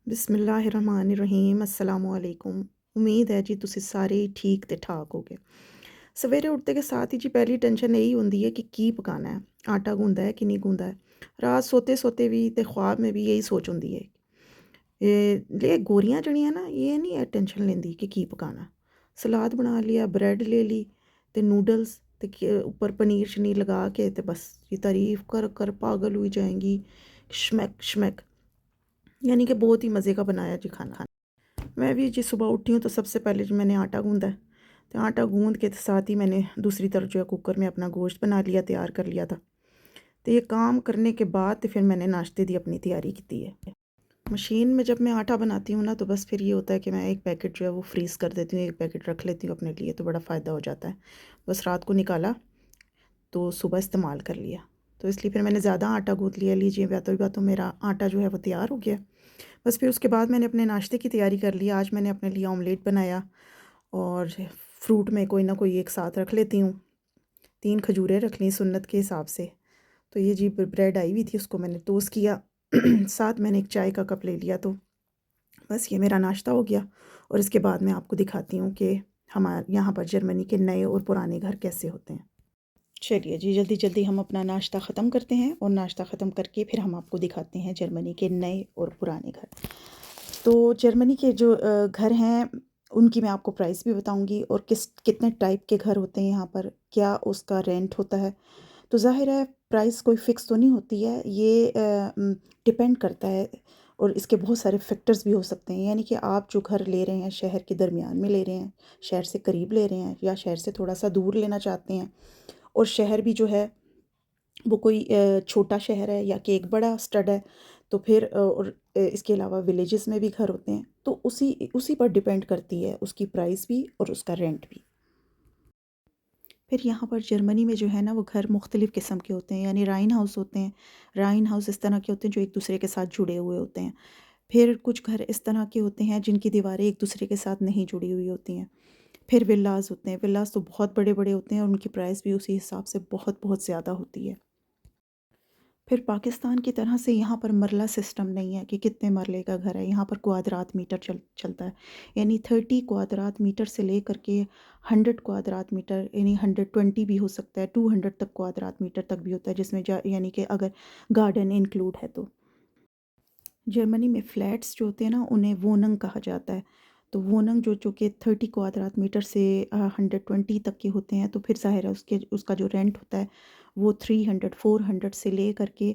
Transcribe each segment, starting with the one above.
बिस्मिल्लाहिर्रहमानिर्रहीम अस्सलामुअलैकुम। उम्मीद है जी तुसी सारे ठीक ते ठाक होगे। सवेरे उठते के साथ ही जी पहली टेंशन यही होंदी है कि की पकाना है, आटा गूंदा है कि नहीं गूंदा है। रात सोते सोते भी ते ख्वाब में भी यही सोच होंदी है। ये गोरियां जड़ियां ना ये नहीं है टेंशन लेंदी कि की पकाना। सलाद बना लिया, ब्रेड ले ली ते नूडल्स ते ऊपर पनीर शनीर लगा के ते बस ये तारीफ कर कर पागल हुई जाएंगी। शमैक शमैक, यानी कि बहुत ही मज़े का बनाया जी खाना। मैं भी जी सुबह उठी हूँ तो सबसे पहले जो मैंने आटा गूंदा है, तो आटा गूंद के साथ ही मैंने दूसरी तरफ जो है कुकर में अपना गोश्त बना लिया, तैयार कर लिया था। तो ये काम करने के बाद तो फिर मैंने नाश्ते की अपनी तैयारी की है। मशीन में जब मैं आटा बनाती हूँ ना तो बस फिर ये होता है कि मैं एक पैकेट जो है वो फ्रीज़ कर देती हूँ, एक पैकेट रख लेती हूँ अपने लिए, तो बड़ा फ़ायदा हो जाता है। बस रात को निकाला तो सुबह इस्तेमाल कर लिया। तो इसलिए फिर मैंने ज़्यादा आटा गूँथ लिया। लीजिए बातों ही बातों मेरा आटा जो है वो तैयार हो गया। बस फिर उसके बाद मैंने अपने नाश्ते की तैयारी कर ली। आज मैंने अपने लिए ऑमलेट बनाया और फ्रूट में कोई ना कोई एक साथ रख लेती हूँ। 3 खजूरें रख लीं सुन्नत के हिसाब से। तो ये जी ब्रेड आई हुई थी, उसको मैंने टोस्ट किया साथ मैंने एक चाय का कप ले लिया। तो बस ये मेरा नाश्ता हो गया और इसके बाद मैं आपको दिखाती हूँ कि हमारे यहाँ पर जर्मनी के नए और पुराने घर कैसे होते हैं। चलिए जी जल्दी जल्दी हम अपना नाश्ता ख़त्म करते हैं और नाश्ता ख़त्म करके फिर हम आपको दिखाते हैं जर्मनी के नए और पुराने घर। तो जर्मनी के जो घर हैं उनकी मैं आपको प्राइस भी बताऊंगी और कितने टाइप के घर होते हैं यहाँ पर, क्या उसका रेंट होता है। तो ज़ाहिर है प्राइस कोई फ़िक्स तो नहीं होती है, ये डिपेंड करता है और इसके बहुत सारे फैक्टर्स भी हो सकते हैं। यानी कि आप जो घर ले रहे हैं शहर के दरमियान में ले रहे हैं, शहर से करीब ले रहे हैं या शहर से थोड़ा सा दूर लेना चाहते हैं, और शहर भी जो है वो कोई छोटा शहर है या कि एक बड़ा स्टड है, तो फिर और इसके अलावा विलेजेस में भी घर होते हैं, तो उसी उसी पर डिपेंड करती है उसकी प्राइस भी और उसका रेंट भी। फिर यहाँ पर जर्मनी में जो है ना वो घर मुख्तलिफ़ किस्म के होते हैं, यानी राइन हाउस होते हैं। राइन हाउस इस तरह के होते हैं जो एक दूसरे के साथ जुड़े हुए होते हैं। फिर कुछ घर इस तरह के होते हैं जिनकी दीवारें एक दूसरे के साथ नहीं जुड़ी हुई होती हैं। फिर विलाज़ होते हैं। विलाज़ तो बहुत बड़े बड़े होते हैं और उनकी प्राइस भी उसी हिसाब से बहुत बहुत ज़्यादा होती है। फिर पाकिस्तान की तरह से यहाँ पर मरला सिस्टम नहीं है कि कितने मरले का घर है। यहाँ पर क्वादरात मीटर चलता है, यानी 30 क्वादरात मीटर से लेकर के 100 क्वादरात मीटर, यानी 120 भी हो सकता है, 200 तक क्वादरात मीटर तक भी होता है, जिसमें यानी कि अगर गार्डन इंक्लूड है तो। जर्मनी में फ्लैट्स जो होते हैं ना उन्हें वोनंग कहा जाता है। तो वोनंग जो कि 30 क्वादरात मीटर से 120 तक के होते हैं, तो फिर ज़ाहिर है उसका जो रेंट होता है वो 300 400 से ले करके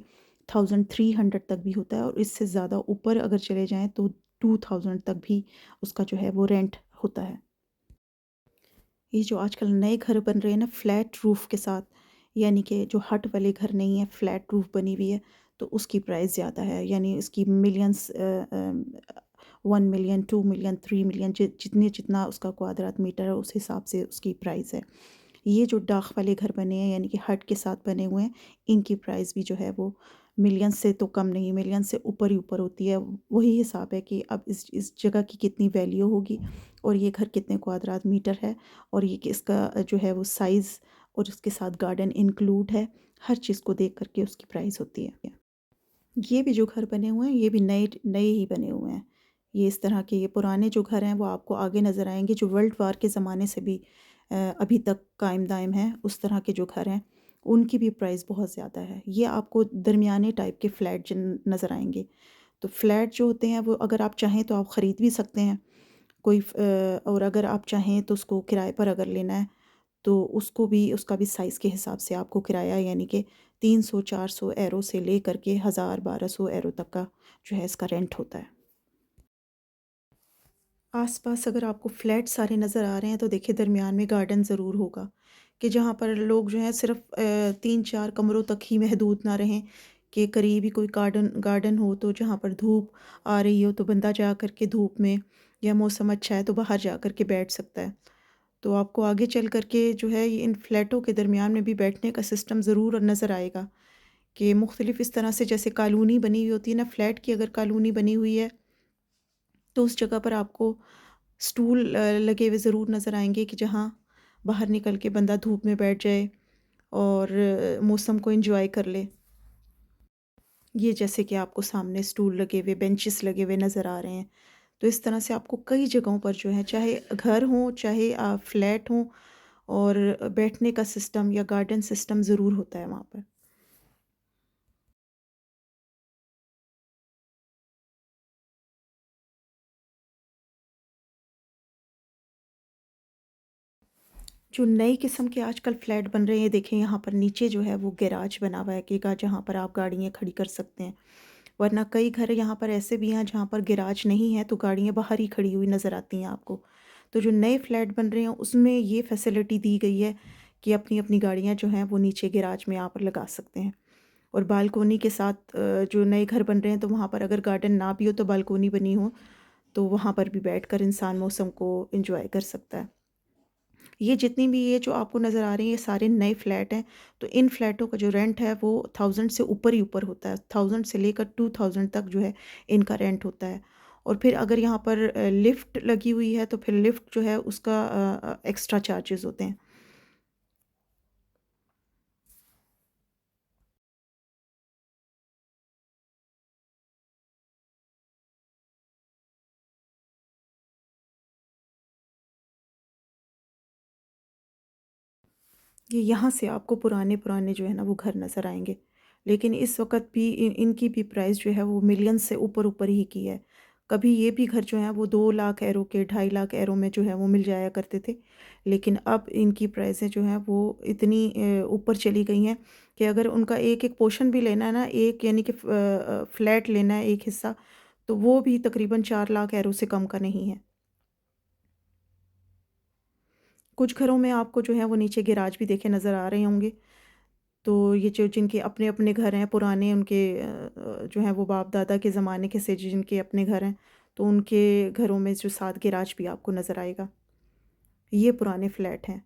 1300 तक भी होता है, और इससे ज़्यादा ऊपर अगर चले जाएं तो 2000 तक भी उसका जो है वो रेंट होता है। ये जो आजकल नए घर बन रहे हैं ना फ्लैट रूफ़ के साथ, यानी कि जो हट वाले घर नहीं है, फ्लैट रूफ़ बनी हुई है, तो उसकी प्राइस ज़्यादा है। यानी इसकी मिलियंस 1 मिलियन 2 मिलियन 3 मिलियन जितना उसका क्वादरात मीटर है उस हिसाब से उसकी प्राइस है। ये जो डाख वाले घर बने हैं यानी कि हट के साथ बने हुए हैं, इनकी प्राइस भी जो है वो मिलियन से तो कम नहीं, मिलियन से ऊपर ही ऊपर होती है। वही हिसाब है कि अब इस जगह की कितनी वैल्यू होगी और ये घर कितने क्वादरात मीटर है, और ये कि इसका जो है वो साइज़ और उसके साथ गार्डन इंक्लूड है, हर चीज़ को देख करके उसकी प्राइस होती है। ये भी जो घर बने हुए हैं ये भी नए नए ही बने हुए हैं। ये इस तरह के, ये पुराने जो घर हैं वो आपको आगे नज़र आएंगे, जो वर्ल्ड वार के ज़माने से भी अभी तक कायम दायम हैं, उस तरह के जो घर हैं उनकी भी प्राइस बहुत ज़्यादा है। ये आपको दरमियाने टाइप के फ्लैट नज़र आएंगे। तो फ्लैट जो होते हैं वो अगर आप चाहें तो आप ख़रीद भी सकते हैं और अगर आप चाहें तो उसको किराए पर अगर लेना है तो उसका भी साइज़ के हिसाब से आपको किराया, यानी कि 300-400 यूरो से ले करके 1000-1200 यूरो तक का जो है इसका रेंट होता है। आस-पास अगर आपको फ्लैट सारे नज़र आ रहे हैं तो देखिए दरमियान में गार्डन ज़रूर होगा, कि जहाँ पर लोग जो हैं सिर्फ़ 3-4 कमरों तक ही महदूद ना रहें, कि करीब ही कोई गार्डन गार्डन हो, तो जहाँ पर धूप आ रही हो तो बंदा जा कर के धूप में, या मौसम अच्छा है तो बाहर जा कर के बैठ सकता है। तो आपको आगे चल कर के जो है ये इन फ्लैटों के दरमियान में भी बैठने का सिस्टम ज़रूर नज़र आएगा, कि मुख्तलिफ़ इस तरह से जैसे कॉलोनी बनी हुई होती है ना, फ्लैट की अगर कॉलोनी बनी हुई है तो उस जगह पर आपको स्टूल लगे हुए ज़रूर नज़र आएंगे, कि जहाँ बाहर निकल के बंदा धूप में बैठ जाए और मौसम को एंजॉय कर ले। ये जैसे कि आपको सामने स्टूल लगे हुए, बेंचेस लगे हुए नज़र आ रहे हैं। तो इस तरह से आपको कई जगहों पर जो है, चाहे घर हो, चाहे फ्लैट हो, और बैठने का सिस्टम या गार्डन सिस्टम ज़रूर होता है वहाँ पर। जो नई किस्म के आजकल फ्लैट बन रहे हैं, देखें यहाँ पर नीचे जो है वो गैराज बना हुआ है कि जहाँ पर आप गाड़ियाँ खड़ी कर सकते हैं। वरना कई घर यहाँ पर ऐसे भी हैं जहाँ पर गैराज नहीं है, तो गाड़ियाँ बाहर ही खड़ी हुई नज़र आती हैं आपको। तो जो नए फ्लैट बन रहे हैं उसमें ये फैसिलिटी दी गई है कि अपनी-अपनी गाड़ियाँ जो हैं वो नीचे गैराज में आप लगा सकते हैं। और बालकोनी के साथ जो नए घर बन रहे हैं तो वहाँ पर अगर गार्डन ना भी हो तो बालकोनी बनी हो, तो वहाँ पर भी बैठकर इंसान मौसम को एन्जॉय कर सकता है। ये जितनी भी ये जो आपको नज़र आ रही है, ये सारे नए फ्लैट हैं। तो इन फ्लैटों का जो रेंट है वो 1000 से ऊपर ही ऊपर होता है। 1000 से लेकर 2000 तक जो है इनका रेंट होता है। और फिर अगर यहाँ पर लिफ्ट लगी हुई है तो फिर लिफ्ट जो है उसका एक्स्ट्रा चार्जेज़ होते हैं। ये यहाँ से आपको पुराने-पुराने जो है ना वो घर नज़र आएँगे। लेकिन इस वक़्त भी इनकी भी प्राइस जो है वो मिलियंस से ऊपर-ऊपर ही की है। कभी ये भी घर जो हैं वो 2 लाख यूरो के, 2.5 लाख यूरो में जो है वो मिल जाया करते थे। लेकिन अब इनकी प्राइसें जो हैं वो इतनी ऊपर चली गई हैं कि अगर उनका एक-एक पोर्शन भी लेना है ना, एक यानी कि फ्लैट लेना है एक हिस्सा, तो वो भी तकरीबन 4 लाख यूरो से कम का नहीं है। कुछ घरों में आपको जो है वो नीचे गैराज भी देखे नज़र आ रहे होंगे। तो ये जो जिनके अपने-अपने घर हैं पुराने, उनके जो हैं वो बाप-दादा के ज़माने के से जिनके अपने घर हैं, तो उनके घरों में जो साथ गैराज भी आपको नज़र आएगा। ये पुराने फ्लैट हैं।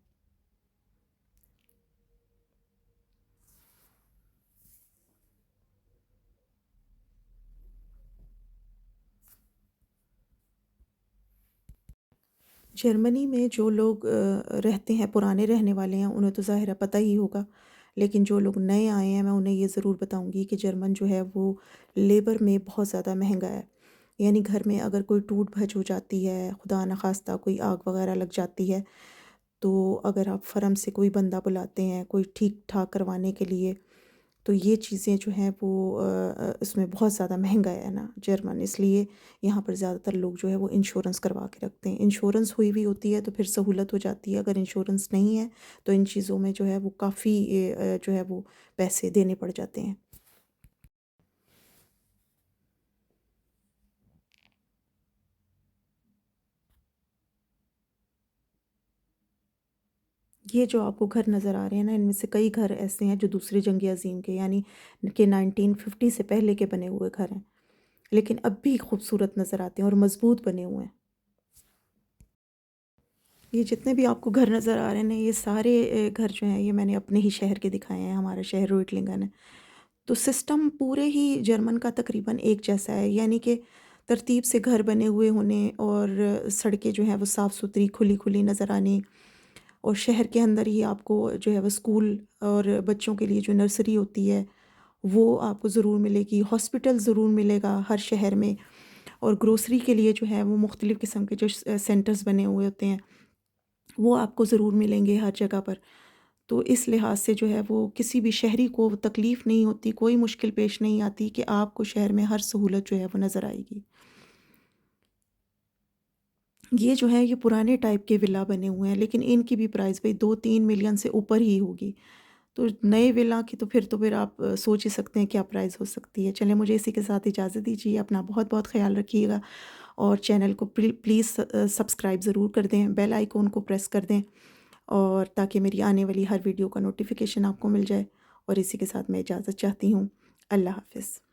जर्मनी में जो लोग रहते हैं, पुराने रहने वाले हैं, उन्हें तो ज़ाहिर है पता ही होगा। लेकिन जो लोग नए आए हैं, मैं उन्हें ये ज़रूर बताऊँगी कि जर्मन जो है वो लेबर में बहुत ज़्यादा महँगा है। यानी घर में अगर कोई टूट-भज हो जाती है, खुदा न ख़ास्ता कोई आग वग़ैरह लग जाती है, तो अगर आप फ़र्म से कोई बंदा बुलाते हैं, कोई ठीक-ठाक करवाने के लिए, तो ये चीज़ें जो हैं वो इसमें बहुत ज़्यादा महँगा है ना जर्मन, इसलिए यहाँ पर ज़्यादातर लोग जो है वो इंश्योरेंस करवा के रखते हैं। इंश्योरेंस हुई भी होती है तो फिर सहूलत हो जाती है, अगर इंश्योरेंस नहीं है तो इन चीज़ों में जो है वो काफ़ी जो है वो पैसे देने पड़ जाते हैं। ये जो आपको घर नज़र आ रहे हैं ना, इनमें से कई घर ऐसे हैं जो दूसरी जंग अज़ीम के यानी कि 1950 से पहले के बने हुए घर हैं, लेकिन अब भी खूबसूरत नज़र आते हैं और मज़बूत बने हुए हैं। ये जितने भी आपको घर नज़र आ रहे हैं ना, ये सारे घर जो हैं ये मैंने अपने ही शहर के दिखाए हैं, हमारा शहर रोइटलिंगन है। तो सिस्टम पूरे ही जर्मन का तकरीबन एक जैसा है, यानी कि तरतीब से घर बने हुए होने, और सड़कें जो हैं वो साफ़-सुथरी, खुली-खुली नज़र आनी, और शहर के अंदर ही आपको जो है वो स्कूल और बच्चों के लिए जो नर्सरी होती है, वो आपको ज़रूर मिलेगी। हॉस्पिटल ज़रूर मिलेगा हर शहर में, और ग्रोसरी के लिए जो है वो मुख्तलिफ़ किस्म के जो सेंटर्स बने हुए होते हैं, वो आपको ज़रूर मिलेंगे हर जगह पर। तो इस लिहाज से जो है वो किसी भी शहरी को तकलीफ़ नहीं होती, कोई मुश्किल पेश नहीं आती कि आपको शहर में हर सहूलत जो है वो नज़र आएगी। ये जो है ये पुराने टाइप के विला बने हुए हैं, लेकिन इनकी भी प्राइस भई 2-3 मिलियन से ऊपर ही होगी। तो नए विला की तो फिर आप सोच ही सकते हैं क्या प्राइस हो सकती है। चलें, मुझे इसी के साथ इजाज़त दीजिए। अपना बहुत-बहुत ख़्याल रखिएगा, और चैनल को प्लीज़ सब्सक्राइब ज़रूर कर दें, बेल आइकन को प्रेस कर दें, और ताकि मेरी आने वाली हर वीडियो का नोटिफ़िकेशन आपको मिल जाए। और इसी के साथ मैं इजाज़त चाहती हूँ। अल्लाह हाफ़िज़।